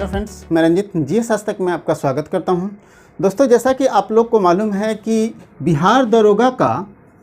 Hello friends, मैं Ranjit GS आज तक में आपका स्वागत करता हूं। दोस्तों, जैसा कि आप लोग को मालूम है कि बिहार दरोगा का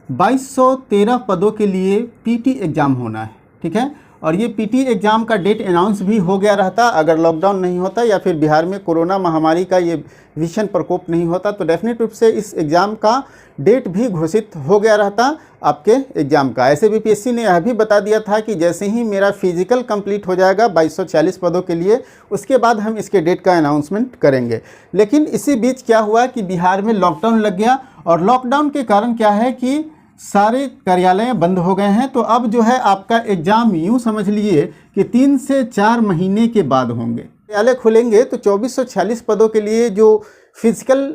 2213 पदों के लिए पीटी एग्ज़ाम होना है, ठीक है। और ये पीटी एग्ज़ाम का डेट अनाउंस भी हो गया रहता अगर लॉकडाउन नहीं होता या फिर बिहार में कोरोना महामारी का ये भीषण प्रकोप नहीं होता, तो डेफिनेट रूप से इस एग्ज़ाम का डेट भी घोषित हो गया रहता आपके एग्ज़ाम का। ऐसे बीपीएससी ने यह भी बता दिया था कि जैसे ही मेरा फिजिकल कंप्लीट हो जाएगा 2240 पदों के लिए, उसके बाद हम इसके डेट का अनाउंसमेंट करेंगे। लेकिन इसी बीच क्या हुआ कि बिहार में लॉकडाउन लग गया और लॉकडाउन के कारण क्या है कि सारे कार्यालय बंद हो गए हैं। तो अब जो है आपका एग्ज़ाम यूँ समझ लीजिए कि 3 से 4 महीने के बाद होंगे। कार्यालय खुलेंगे तो 2446 पदों के लिए जो फिजिकल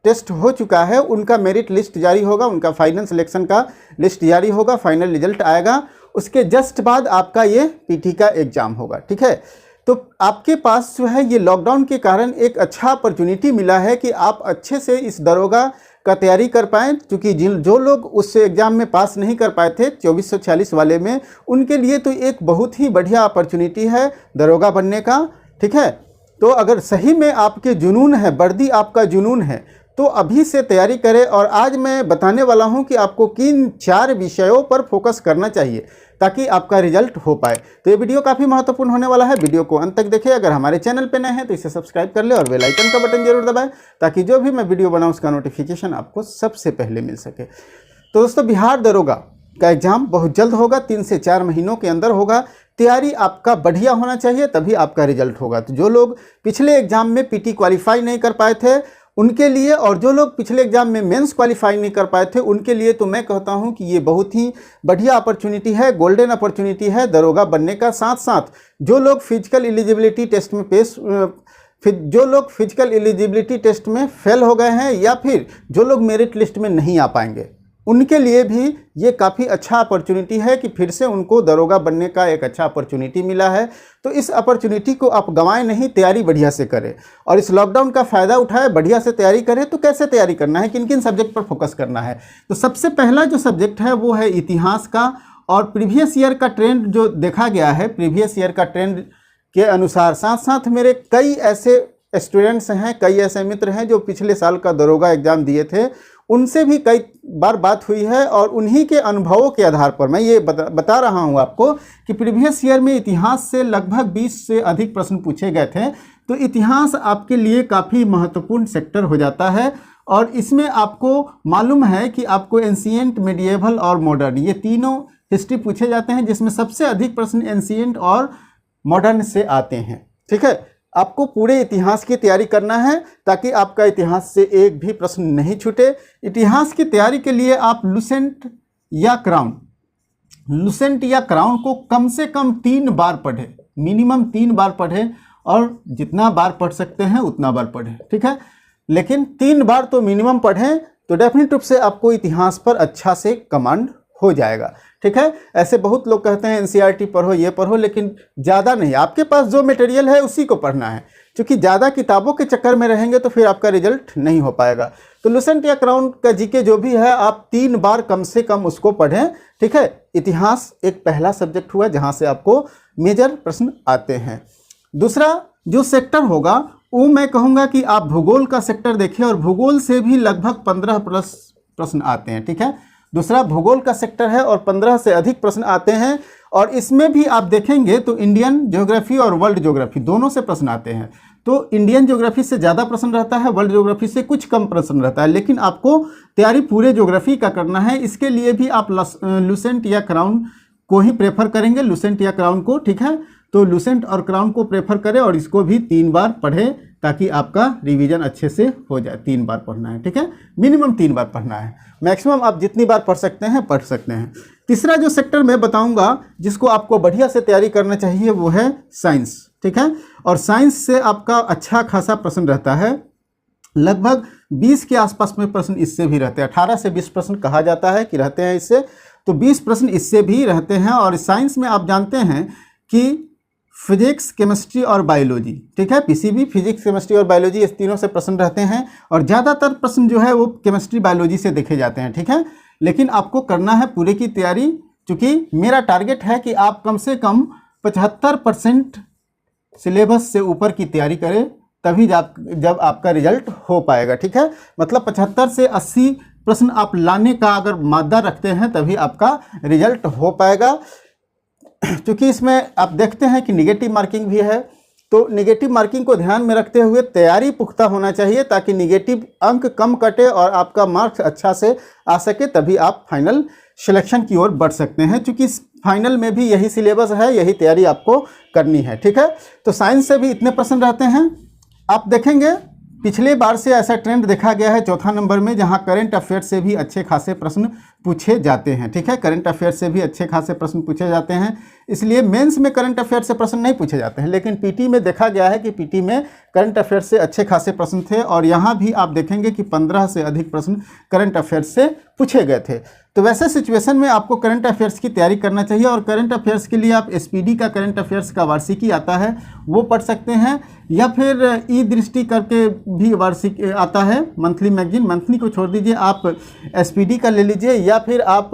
टेस्ट हो चुका है उनका मेरिट लिस्ट जारी होगा, उनका फाइनल सिलेक्शन का लिस्ट जारी होगा, फाइनल रिजल्ट आएगा। उसके जस्ट बाद आपका ये पीटी का एग्ज़ाम होगा, ठीक है। तो आपके पास जो है ये लॉकडाउन के कारण एक अच्छा अपॉर्चुनिटी मिला है कि आप अच्छे से इस दरोगा का तैयारी कर पाएँ, क्योंकि जो लोग उस एग्ज़ाम में पास नहीं कर पाए थे 2440 वाले में, उनके लिए तो एक बहुत ही बढ़िया अपॉर्चुनिटी है दरोगा बनने का, ठीक है। तो अगर सही में आपके जुनून है, वर्दी आपका जुनून है, तो अभी से तैयारी करें। और आज मैं बताने वाला हूं कि आपको किन 4 विषयों पर फोकस करना चाहिए ताकि आपका रिजल्ट हो पाए। तो ये वीडियो काफ़ी महत्वपूर्ण होने वाला है, वीडियो को अंत तक देखें। अगर हमारे चैनल पे नए हैं तो इसे सब्सक्राइब कर ले और बेल आइकन का बटन जरूर दबाएं ताकि जो भी मैं वीडियो बनाऊं उसका नोटिफिकेशन आपको सबसे पहले मिल सके। तो दोस्तों, बिहार दरोगा का एग्ज़ाम बहुत जल्द होगा, 3 से 4 महीनों के अंदर होगा। तैयारी आपका बढ़िया होना चाहिए, तभी आपका रिजल्ट होगा। तो जो लोग पिछले एग्ज़ाम में पीटी क्वालिफाई नहीं कर पाए थे उनके लिए, और जो लोग पिछले एग्ज़ाम में मेंस क्वालिफाई नहीं कर पाए थे उनके लिए, तो मैं कहता हूं कि ये बहुत ही बढ़िया अपॉर्चुनिटी है, गोल्डन अपॉर्चुनिटी है दरोगा बनने का। साथ साथ जो लोग फिजिकल एलिजिबिलिटी टेस्ट में फेल हो गए हैं या फिर जो लोग मेरिट लिस्ट में नहीं आ पाएंगे, उनके लिए भी ये काफ़ी अच्छा अपॉर्चुनिटी है कि फिर से उनको दरोगा बनने का एक अच्छा अपॉर्चुनिटी मिला है। तो इस अपॉर्चुनिटी को आप गंवाएं नहीं, तैयारी बढ़िया से करें और इस लॉकडाउन का फ़ायदा उठाएं, बढ़िया से तैयारी करें। तो कैसे तैयारी करना है, किन किन सब्जेक्ट पर फोकस करना है? तो सबसे पहला जो सब्जेक्ट है वो है इतिहास का। और प्रीवियस ईयर का ट्रेंड जो देखा गया है, प्रीवियस ईयर का ट्रेंड के अनुसार, साथ साथ मेरे कई ऐसे स्टूडेंट्स हैं, कई ऐसे मित्र हैं जो पिछले साल का दरोगा एग्ज़ाम दिए थे, उनसे भी कई बार बात हुई है और उन्हीं के अनुभवों के आधार पर मैं ये बता रहा हूँ आपको कि प्रीवियस ईयर में इतिहास से लगभग 20 से अधिक प्रश्न पूछे गए थे। तो इतिहास आपके लिए काफ़ी महत्वपूर्ण सेक्टर हो जाता है और इसमें आपको मालूम है कि आपको एंशिएंट, मेडिएवल और मॉडर्न, ये तीनों हिस्ट्री पूछे जाते हैं, जिसमें सबसे अधिक प्रश्न एंशिएंट और मॉडर्न से आते हैं, ठीक है। आपको पूरे इतिहास की तैयारी करना है ताकि आपका इतिहास से एक भी प्रश्न नहीं छूटे। इतिहास की तैयारी के लिए आप लुसेंट या क्राउन को कम से कम 3 बार पढ़ें, मिनिमम 3 बार पढ़ें, और जितना बार पढ़ सकते हैं उतना बार पढ़ें, ठीक है। लेकिन 3 बार तो मिनिमम पढ़ें, तो डेफिनेट रूप से आपको इतिहास पर अच्छा से कमांड हो जाएगा, ठीक है। ऐसे बहुत लोग कहते हैं एनसीईआरटी पढ़ो, ये पढ़ो, लेकिन ज़्यादा नहीं, आपके पास जो मटेरियल है उसी को पढ़ना है, क्योंकि ज़्यादा किताबों के चक्कर में रहेंगे तो फिर आपका रिजल्ट नहीं हो पाएगा। तो लुसेंट या क्राउन का जीके जो भी है, आप 3 बार कम से कम उसको पढ़ें, ठीक है। इतिहास एक पहला सब्जेक्ट हुआ जहाँ से आपको मेजर प्रश्न आते हैं। दूसरा जो सेक्टर होगा वो मैं कहूँगा कि आप भूगोल का सेक्टर देखें, और भूगोल से भी लगभग 15 प्लस प्रश्न आते हैं, ठीक है। दूसरा भूगोल का सेक्टर है और 15 से अधिक प्रश्न आते हैं। और इसमें भी आप देखेंगे तो इंडियन ज्योग्राफी और वर्ल्ड ज्योग्राफी दोनों से प्रश्न आते हैं। तो इंडियन ज्योग्राफी से ज़्यादा प्रश्न रहता है, वर्ल्ड ज्योग्राफी से कुछ कम प्रश्न रहता है, लेकिन आपको तैयारी पूरे ज्योग्राफी का करना है। इसके लिए भी आप लुसेंट या क्राउन को ही प्रेफर करेंगे, लुसेंट या क्राउन को, ठीक है। तो लुसेंट और क्राउन को प्रेफर करें और इसको भी 3 बार पढ़ें ताकि आपका रिवीजन अच्छे से हो जाए। 3 बार पढ़ना है, ठीक है, मिनिमम 3 बार पढ़ना है, मैक्सिमम आप जितनी बार पढ़ सकते हैं। तीसरा जो सेक्टर मैं बताऊंगा जिसको आपको बढ़िया से तैयारी करना चाहिए वो है साइंस, ठीक है। और साइंस से आपका अच्छा खासा प्रश्न रहता है, लगभग 20 के आसपास में प्रश्न इससे भी रहते हैं। 18 से 20 प्रश्न कहा जाता है कि रहते हैं इससे, तो 20 प्रश्न इससे भी रहते हैं। और साइंस में आप जानते हैं कि फिजिक्स, केमिस्ट्री और बायोलॉजी, ठीक है, पीसीबी, फिजिक्स, केमिस्ट्री और बायोलॉजी, इस तीनों से प्रश्न रहते हैं। और ज़्यादातर प्रश्न जो है वो केमिस्ट्री, बायोलॉजी से देखे जाते हैं, ठीक है। लेकिन आपको करना है पूरे की तैयारी, क्योंकि मेरा टारगेट है कि आप कम से कम 75% सिलेबस से ऊपर की तैयारी करें, तभी जब आपका रिजल्ट हो पाएगा। ठीक है, मतलब 75 से 80 प्रश्न आप लाने का अगर मादा रखते हैं तभी आपका रिजल्ट हो पाएगा। क्योंकि इसमें आप देखते हैं कि निगेटिव मार्किंग भी है, तो निगेटिव मार्किंग को ध्यान में रखते हुए तैयारी पुख्ता होना चाहिए ताकि निगेटिव अंक कम कटे और आपका मार्क्स अच्छा से आ सके, तभी आप फाइनल सिलेक्शन की ओर बढ़ सकते हैं। क्योंकि फाइनल में भी यही सिलेबस है, यही तैयारी आपको करनी है। ठीक है, तो साइंस से भी इतने प्रश्न रहते हैं। आप देखेंगे पिछले बार से ऐसा ट्रेंड देखा गया है चौथा नंबर में, जहां करंट अफेयर से भी अच्छे खासे प्रश्न पूछे जाते हैं। ठीक है, करंट अफेयर से भी अच्छे खासे प्रश्न पूछे जाते हैं, इसलिए मेंस में करंट अफेयर से प्रश्न नहीं पूछे जाते हैं, लेकिन पीटी में देखा गया है कि पीटी में करंट अफेयर से अच्छे खासे प्रश्न थे। और यहाँ भी आप देखेंगे कि 15 से अधिक प्रश्न करंट अफेयर से पूछे गए थे। तो वैसे सिचुएशन में आपको करंट अफेयर्स की तैयारी करना चाहिए, और करंट अफेयर्स के लिए आप एसपीडी का करंट अफेयर्स का वार्षिकी आता है वो पढ़ सकते हैं, या फिर ई दृष्टि करके भी वार्षिक आता है मंथली मैगजीन। मंथली को छोड़ दीजिए, आप एसपीडी का ले लीजिए, या फिर आप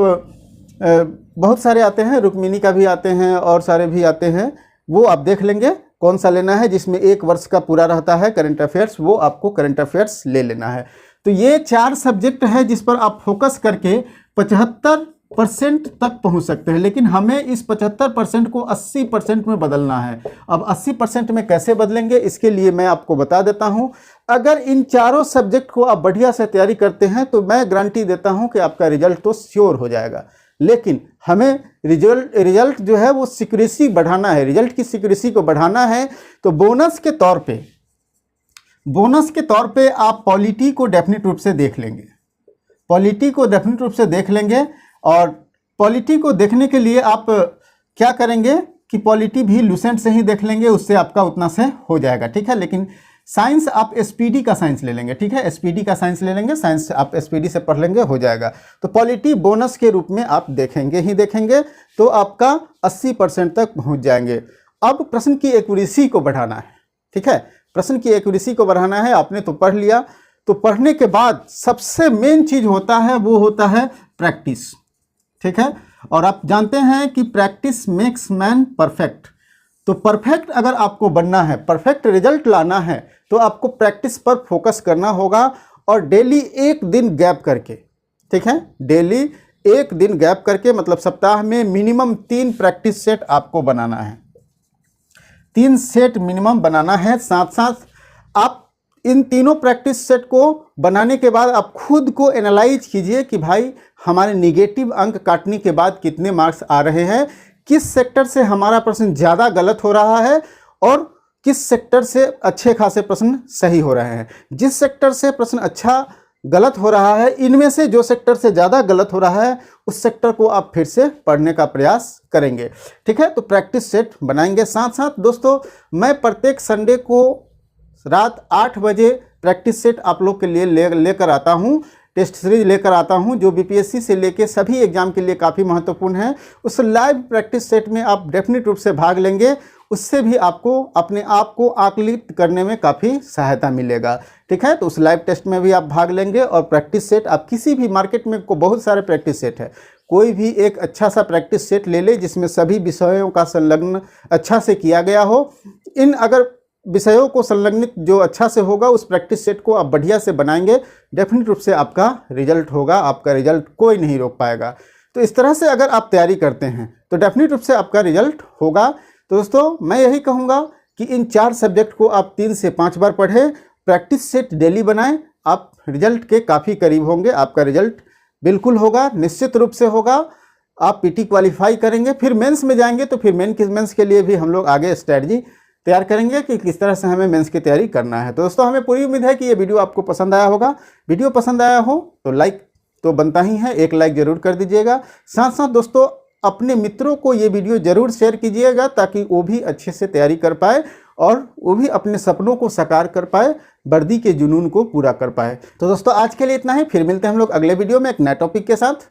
बहुत सारे आते हैं, रुक्मिणी का भी आते हैं और सारे भी आते हैं, वो आप देख लेंगे कौन सा लेना है जिसमें 1 वर्ष का पूरा रहता है करंट अफेयर्स, वो आपको करंट अफेयर्स ले लेना है। तो ये 4 सब्जेक्ट है जिस पर आप फोकस करके 75% तक पहुंच सकते हैं, लेकिन हमें इस 75% को 80% में बदलना है। अब 80% में कैसे बदलेंगे, इसके लिए मैं आपको बता देता हूं। अगर इन चारों सब्जेक्ट को आप बढ़िया से तैयारी करते हैं तो मैं गारंटी देता हूं कि आपका रिजल्ट तो श्योर हो जाएगा। लेकिन हमें रिजल्ट जो है वो सिक्रेसी बढ़ाना है, रिजल्ट की सिक्रेसी को बढ़ाना है। तो बोनस के तौर पे आप पॉलिटी को डेफिनेट रूप से देख लेंगे, पॉलिटी को डेफिनेट रूप से देख लेंगे। और पॉलिटी को देखने के लिए आप क्या करेंगे कि पॉलिटी भी लूसेंट से ही देख लेंगे, उससे आपका उतना से हो जाएगा। ठीक है, लेकिन साइंस आप एसपीडी का साइंस ले लेंगे। ठीक है, एसपीडी का साइंस ले लेंगे, साइंस आप एसपीडी से पढ़ लेंगे, हो जाएगा। तो पॉलिटी बोनस के रूप में आप देखेंगे ही देखेंगे, तो आपका 80% तक पहुंच जाएंगे। अब प्रश्न की एक्यूरेसी को बढ़ाना है। ठीक है, प्रश्न की एक्यूरेसी को बढ़ाना है। आपने तो पढ़ लिया, तो पढ़ने के बाद सबसे मेन चीज होता है वो होता है प्रैक्टिस। ठीक है, और आप जानते हैं कि प्रैक्टिस मेक्स मैन परफेक्ट। तो परफेक्ट अगर आपको बनना है, परफेक्ट रिजल्ट लाना है, तो आपको प्रैक्टिस पर फोकस करना होगा, और डेली 1 दिन गैप करके। ठीक है, डेली 1 दिन गैप करके, मतलब सप्ताह में मिनिमम 3 प्रैक्टिस सेट आपको बनाना है, 3 सेट मिनिमम बनाना है। साथ साथ आप इन तीनों प्रैक्टिस सेट को बनाने के बाद आप खुद को एनालाइज कीजिए कि भाई हमारे निगेटिव अंक काटने के बाद कितने मार्क्स आ रहे हैं, किस सेक्टर से हमारा प्रश्न ज़्यादा गलत हो रहा है और किस सेक्टर से अच्छे खासे प्रश्न सही हो रहे हैं। जिस सेक्टर से प्रश्न अच्छा गलत हो रहा है, इनमें से जो सेक्टर से ज़्यादा गलत हो रहा है उस सेक्टर को आप फिर से पढ़ने का प्रयास करेंगे। ठीक है, तो प्रैक्टिस सेट बनाएंगे। साथ साथ दोस्तों, मैं प्रत्येक संडे को रात 8 बजे प्रैक्टिस सेट आप लोग के लिए लेकर आता हूं, टेस्ट सीरीज लेकर आता हूं, जो बीपीएससी से लेके सभी एग्जाम के लिए काफ़ी महत्वपूर्ण है। उस लाइव प्रैक्टिस सेट में आप डेफिनेट रूप से भाग लेंगे, उससे भी आपको अपने आप को आकलित करने में काफ़ी सहायता मिलेगा। ठीक है, तो उस लाइव टेस्ट में भी आप भाग लेंगे। और प्रैक्टिस सेट आप किसी भी मार्केट में को बहुत सारे प्रैक्टिस सेट है, कोई भी एक अच्छा सा प्रैक्टिस सेट ले ले जिसमें सभी विषयों का संलग्न अच्छा से किया गया हो। इन अगर विषयों को संलग्नित जो अच्छा से होगा उस प्रैक्टिस सेट को आप बढ़िया से बनाएंगे, डेफिनेट रूप से आपका रिजल्ट होगा, आपका रिजल्ट कोई नहीं रोक पाएगा। तो इस तरह से अगर आप तैयारी करते हैं तो डेफिनेट रूप से आपका रिजल्ट होगा। तो दोस्तों, मैं यही कहूँगा कि इन 4 सब्जेक्ट को आप 3 से 5 बार पढ़ें, प्रैक्टिस सेट डेली बनाएं, आप रिजल्ट के काफ़ी करीब होंगे। आपका रिजल्ट बिल्कुल होगा, निश्चित रूप से होगा। आप पीटी क्वालिफाई करेंगे, फिर मेंस में जाएंगे तो फिर मेंस के लिए भी हम लोग आगे स्ट्रैटेजी तैयार करेंगे कि किस तरह से हमें मेंस की तैयारी करना है। तो दोस्तों, हमें पूरी उम्मीद है कि ये वीडियो आपको पसंद आया होगा। वीडियो पसंद आया हो तो लाइक तो बनता ही है, एक लाइक जरूर कर दीजिएगा। साथ साथ दोस्तों, अपने मित्रों को ये वीडियो जरूर शेयर कीजिएगा ताकि वो भी अच्छे से तैयारी कर पाए और वो भी अपने सपनों को साकार कर पाए, वर्दी के जुनून को पूरा कर पाए। तो दोस्तों, आज के लिए इतना ही, फिर मिलते हैं हम लोग अगले वीडियो में एक नए टॉपिक के साथ।